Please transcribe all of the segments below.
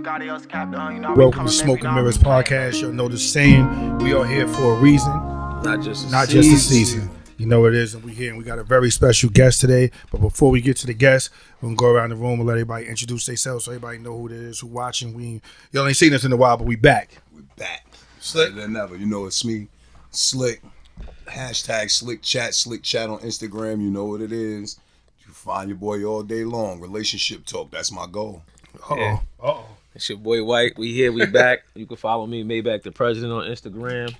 Welcome to Smoke and Mirrors Podcast. You'll know the saying, we are here for a reason, not just a season. You know what it is, and we're here, and we got a very special guest today. But before we get to the guest, we're going to go around the room and let everybody introduce themselves so everybody know who it is, who watching. Y'all ain't seen us in a while, but we back. We back. Slick. Better than ever. You know it's me, Slick. Hashtag Slick Chat on Instagram. You know what it is. You find your boy all day long. Relationship talk. That's my goal. Yeah. It's your boy White. We here. We back. You can follow me, Maybach the President, on Instagram.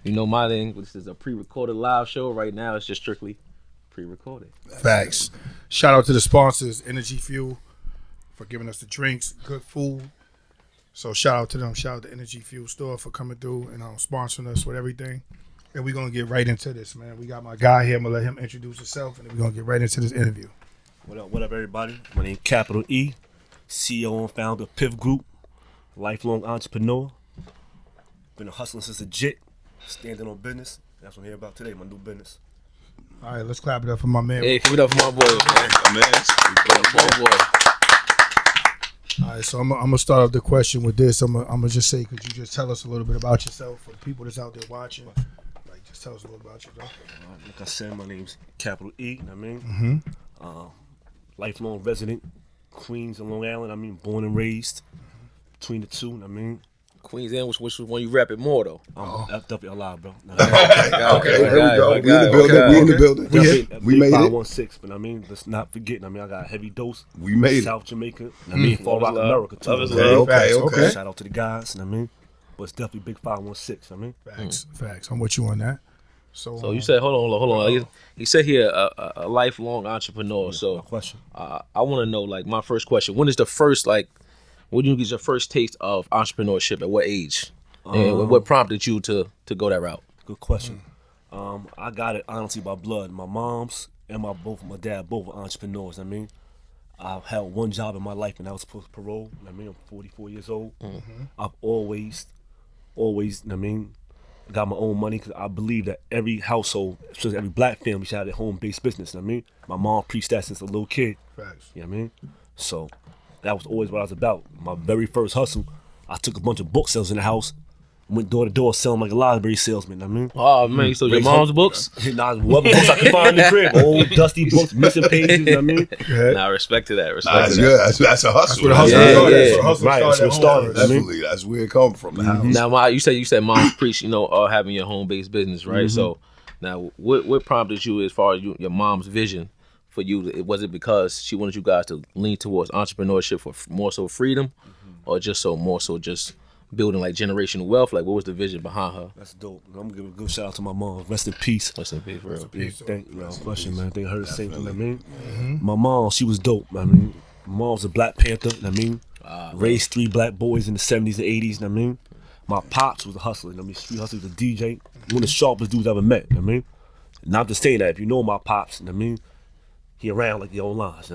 You know my thing. This is a pre-recorded live show. Right now, it's just strictly pre-recorded. Facts. Shout out to the sponsors, Energy Fuel, for giving us the drinks, good food. So shout out to them. Shout out to Energy Fuel Store for coming through and sponsoring us with everything. And we're going to get right into this, man. We got my guy here. I'm going to let him introduce himself, and then we're going to get right into this interview. What up, everybody? My name is Capital E, CEO and founder of PIF Group, lifelong entrepreneur. Been a hustler since a jit, standing on business. That's what I'm here about today, my new business. All right, let's clap it up for my man. Hey, give it up for my boy, man. My boy. All right, so I'm going to start off the question with this. I'm going to just say, could you just tell us a little bit about yourself for the people that's out there watching? Like, just tell us a little about yourself. Like I said, my name's Capital E, you know what I mean? Mm-hmm. Lifelong resident, Queens and Long Island, born and raised between the two, you know what I mean? Queens and which was one you rap it more, though? That's definitely alive, bro. Okay, here we go. We in the building. We made it. 516, but let's not forget, I got a heavy dose. We made South it. Jamaica, Fall Rock America, too. Okay. Shout out to the guys, you know what I mean? But it's definitely big 516, Facts. I'm with you on that. So you said, hold on. You said here a lifelong entrepreneur. So question. I want to know, like, my first question. When is the first, like, when did you get your first taste of entrepreneurship? At what age? And what prompted you to go that route? Good question. I got it honestly by blood. My mom's and my dad both were entrepreneurs. I've had one job in my life, and that was parole. I'm 44 years old. I've always, got my own money because I believe that every household, especially every black family, should have their home-based business. My mom preached that since a little kid. Facts. You know what I mean? So that was always what I was about. My very first hustle, I took a bunch of book sales in the house, went door to door selling like a library salesman. Oh man, so your mom's books? Nah, whatever books I can find in the crib, old dusty books, missing pages. Nah, respect to that. That's good. That's a hustle. That's where the hustle started. Definitely, that's where it comes from. The house. Now, you said mom preached, having your home based business, right? So now, what prompted you as far as your mom's vision for you? Was it because she wanted you guys to lean towards entrepreneurship for more so freedom, or just building like generational wealth? Like, what was the vision behind her? That's dope. I'm gonna give a good shout out to my mom. Rest in peace. Rest in peace, bro. Thank you. Question, man. I think I heard the same thing. My mom, she was dope. My mom's a Black Panther. Raised 3 black boys in the 70s and 80s. My pops was a hustler. Street hustler, was a DJ. One of the sharpest dudes I ever met. Not to say that if you know my pops. He around like the old lines.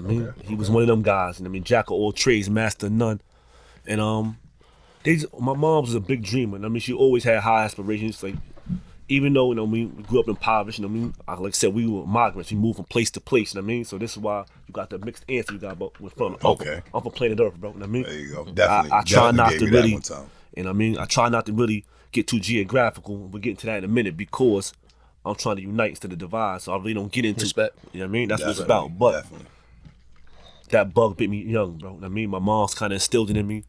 He was one of them guys. Jack of all trades, master of none. And my mom was a big dreamer. She always had high aspirations. Like, even though we grew up impoverished, like I said, we were migrants. We moved from place to place. So this is why you got the mixed answer you got about from. Okay. I'm from planet Earth, bro. There you go. Definitely. I try not to really. And I try not to really get too geographical. We'll get into that in a minute because I'm trying to unite instead of divide. So I really don't get into respect. You know what I mean? That's what it's about. But that bug bit me young, bro. My mom's kind of instilled it in me.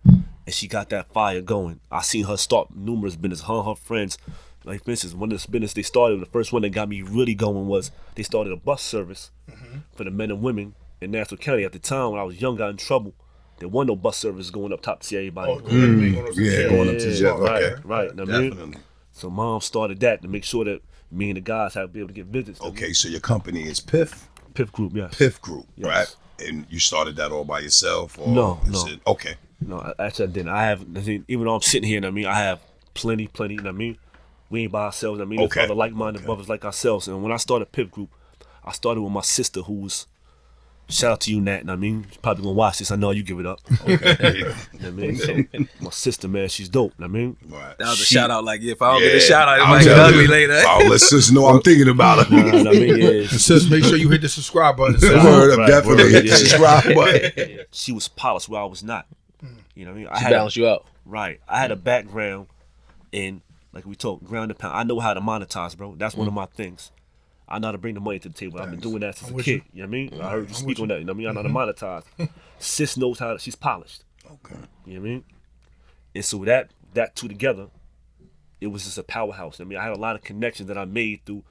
And she got that fire going. I seen her start numerous businesses. Her friends, like for instance, one of the business they started, the first one that got me really going was they started a bus service for the men and women in Nassau County. At the time when I was young, got in trouble. There wasn't no bus service going up top to see everybody. Going up to jail. Okay. Right. Definitely. So mom started that to make sure that me and the guys had to be able to get visits. Okay, so your company is PIF? PIF Group, yes. PIF Group, yes. Right? And you started that all by yourself? Or No. Okay. No, actually I didn't. I have, even though I'm sitting here, I have plenty, we ain't by ourselves, there's other like-minded brothers like ourselves. And when I started PIF Group, I started with my sister who's, shout out to you, Nat, you're probably gonna watch this, I know you give it up. Okay. So, my sister, man, she's dope, Right. That was a shout out, like, if I don't get a shout out, it might get ugly later. Oh, let's just know I'm thinking about it. Sis, make sure you hit the subscribe button. Definitely hit the subscribe button. She was polished where I was not. You know what I mean? She balance you out. Right. I had a background in, like we talked, ground and pound. I know how to monetize, bro. That's one of my things. I know how to bring the money to the table. I've been doing that since a kid. You know what I mean? I heard you speak on that. You know what I mean? I know how to monetize. Sis knows how she's polished. Okay. You know what I mean? And so that two together, it was just a powerhouse. I mean, I had a lot of connections that I made through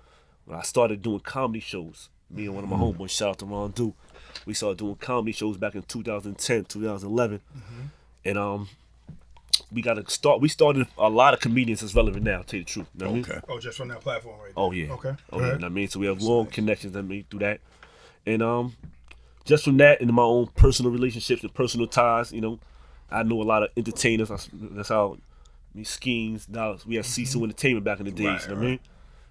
when I started doing comedy shows. Me and one of my homeboys, shout out to Ron Du, we started doing comedy shows back in 2010, 2011. And we started a lot of comedians that's relevant now, to tell you the truth. You know what I mean? Okay. Oh, just from that platform right there. Oh yeah. Okay. Oh yeah. You know what I mean? So we have long connections that made through that. And just from that into my own personal relationships and personal ties, you know, I know a lot of entertainers. That's how Skeens, we had Cecil Entertainment back in the days, you know what I mean?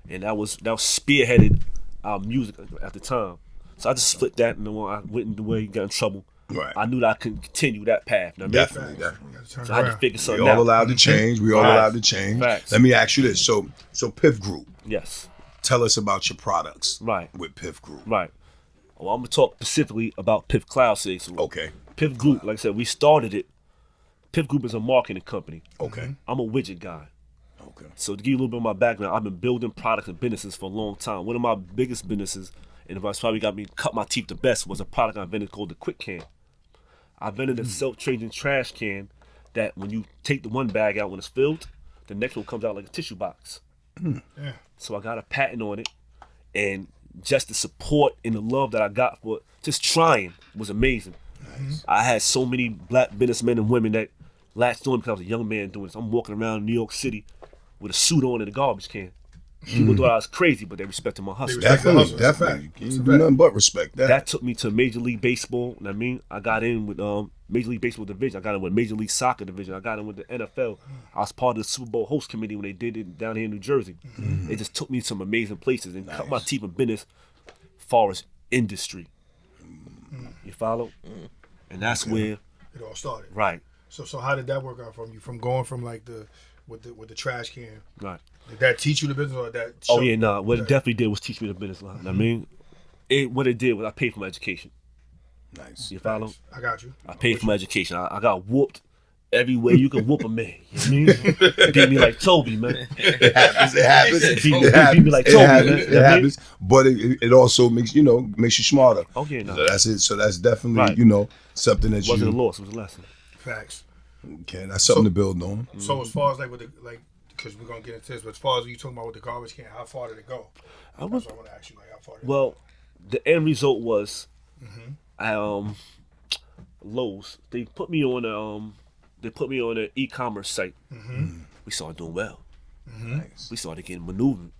And that was spearheaded our music at the time. So I just split that, and then when I went in the way, got in trouble. Right. I knew that I couldn't continue that path. You know what I mean? Definitely. So I had to figure We something all out. allowed to change. We all allowed to change. Facts. Let me ask you this. So PIF Group, Yes. tell us about your products. Right. With PIF Group. Right. Well, I'm gonna talk specifically about PIF Cloud today. So Okay. PIF Group, like I said, we started it. PIF Group is a marketing company. Okay. I'm a widget guy. Okay. So to give you a little bit of my background, I've been building products and businesses for a long time. One of my biggest businesses, and what's probably got me cut my teeth the best, was a product I invented called the Quick Can. I invented a self-changing trash can that when you take the one bag out when it's filled, the next one comes out like a tissue box. Yeah. So I got a patent on it, and just the support and the love that I got for just trying was amazing. Nice. I had so many black businessmen and women that latched on because I was a young man doing this. I'm walking around New York City with a suit on and a garbage can. People thought I was crazy, but they respected my hustle. Definitely. You can't do nothing but respect that. That took me to Major League Baseball. You know what I mean? I got in with Major League Baseball division. I got in with Major League Soccer division. I got in with the NFL. I was part of the Super Bowl host committee when they did it down here in New Jersey. It just took me to some amazing places and cut my teeth in business as far as industry. You follow? And that's where it all started. Right. So how did that work out from you? From going from like with the trash can. Right. Did that teach you the business, or that? Oh yeah, nah. What it definitely did was teach me the business line. I mean, what it did was I paid for my education. Nice. You follow? I got you. I paid for my education. I got whooped everywhere you can whoop a man. You know what I mean? Beat me like Toby, man. It happens. Beat me like Toby, man. It happens. But it also makes you smarter. Oh yeah, no. So that's it. So that's definitely Right. something that It wasn't a loss. It was a lesson. Facts. Okay, that's something to build on. So as far as because we're gonna get into this, but as far as you talking about with the garbage can, how far did it go? That's what I want to ask you. Like, how far? Did Well, the end result was, Lowe's. They put me on an e-commerce site. We started doing well. Nice. We started getting maneuvered,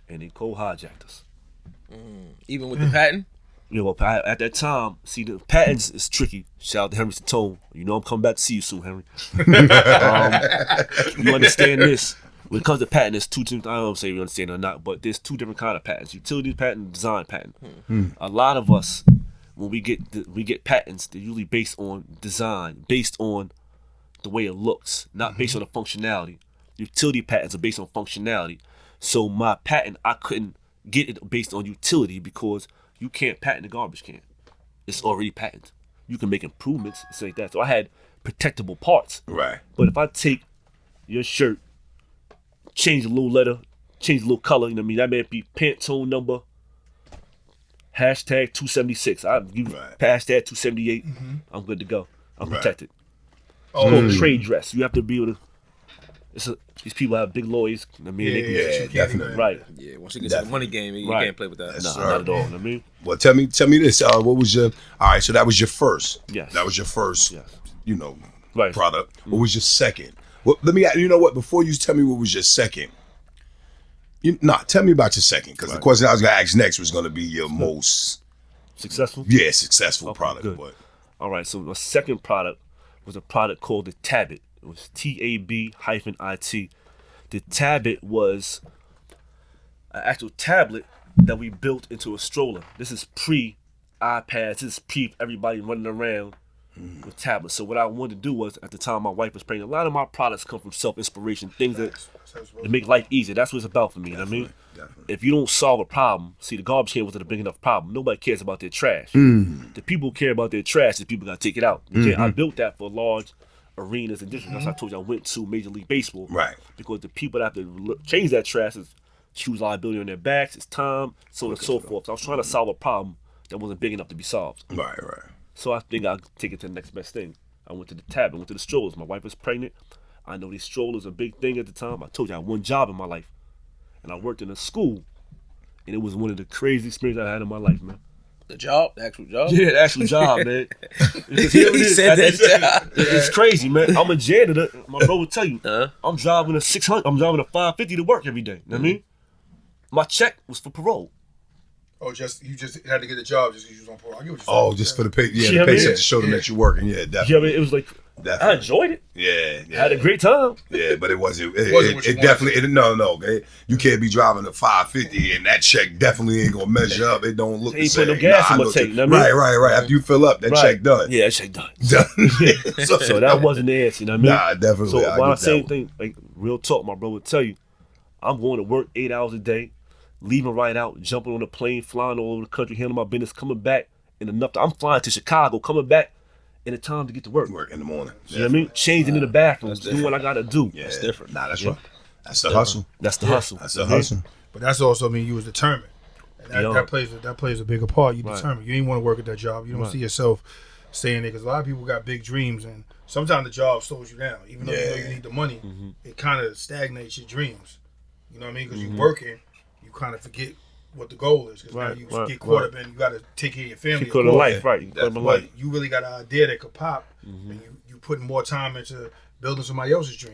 and they cold hijacked us. Even with the patent? You know, at that time, see, the patents is tricky. Shout out to Henry Satone. You know I'm coming back to see you soon, Henry. You understand this. When it comes to patent, there's two different, I don't know if you understand or not, but there's two different kind of patents. Utility patent and design patent. A lot of us, when we get patents, they're usually based on design, based on the way it looks, not based on the functionality. Utility patents are based on functionality. So my patent, I couldn't get it based on utility because you can't patent a garbage can. It's already patented. You can make improvements, it's like that. So I had protectable parts. Right. But if I take your shirt, change a little letter, change a little color, you know what I mean? That may be Pantone number, hashtag 276. I give hashtag 278. I'm good to go. I'm protected. It's called trade dress. You have to be able to. These people have big lawyers. I mean, Yeah, definitely. Right. Yeah, once you get to the money game, you Right. can't play with that. Yes, Nah, sir. not at all. You know what I mean? Well, tell me this. What was your? All right, so that was your first. Yes. That was your first. Yes. Right. Product. What was your second? Well, let me. You know what? Before you tell me what was your second, tell me about your second, because the question I was gonna ask next was gonna be your most Successful? successful Okay, product. good. But All right, so my second product was a product called the Tablet. It was TAB-IT. The Tablet was an actual tablet that we built into a stroller. This is pre-iPads. This is pre everybody running around with tablets. So what I wanted to do was, at the time my wife was pregnant, a lot of my products come from self-inspiration, things that make life easier. That's what it's about for me, you know what I mean? Definitely. If you don't solve a problem, see, the garbage can wasn't a big enough problem. Nobody cares about their trash. The people who care about their trash, the people got to take it out. I built that for large arenas and districts. That's why I told you I went to Major League Baseball. Right. Because the people that have to change that trash is huge liability on their backs, it's time, so on and so forth. So I was trying to solve a problem that wasn't big enough to be solved. Right. So I think I'll take it to the next best thing. I went to the tab, I went to the strollers. My wife was pregnant. I know these strollers are a big thing at the time. I told you I had one job in my life. And I worked in a school. And it was one of the craziest experiences I had in my life, man. The job, the actual job. Yeah, the actual job, man. He said that job. It's crazy, man. I'm a janitor. My bro would tell you, I'm driving a 600. I'm driving a 550 to work every day. You know what I mean? My check was for parole. Oh, you just had to get a job just because you was on parole. I get what you're saying. Oh, just for the pay, Yeah, the I mean, paycheck to show them that you're working. Yeah, definitely. Yeah, I mean, it was like, I Definitely. enjoyed it. Yeah. I had a great time. Yeah, but it wasn't. It what you definitely. No. You can't be driving a 550 and that check definitely ain't gonna measure up. It don't look They the ain't same. put no gas in I my know tank, too. you know what I mean? Right. After you fill up, that check done. Yeah, that check done. Done. So that wasn't the answer, you know what I mean? Nah, definitely. So I when I get say that anything, like real talk, my bro would tell you, I'm going to work 8 hours a day, leaving right out, jumping on a plane, flying all over the country, handling my business, coming back in enough time. I'm flying to Chicago, coming back in the time to get to work. Work in the morning. You know what I mean? Changing in the bathroom, doing what I gotta do. Yeah, It's different. Nah, that's right. That's the hustle. That's the hustle. That's the hustle. But that's also mean you was determined. And that plays a bigger part. You determined. You didn't want to work at that job. You don't see yourself staying there because a lot of people got big dreams, and sometimes the job slows you down. Even though you know you need the money, it kind of stagnates your dreams. You know what I mean? Because you're working, you kind of forget what the goal is. Because now you get caught up in, you got to take care of your family. You call it life, right? You call it But life. you really got an idea that could pop, and you putting more time into building somebody else's dream.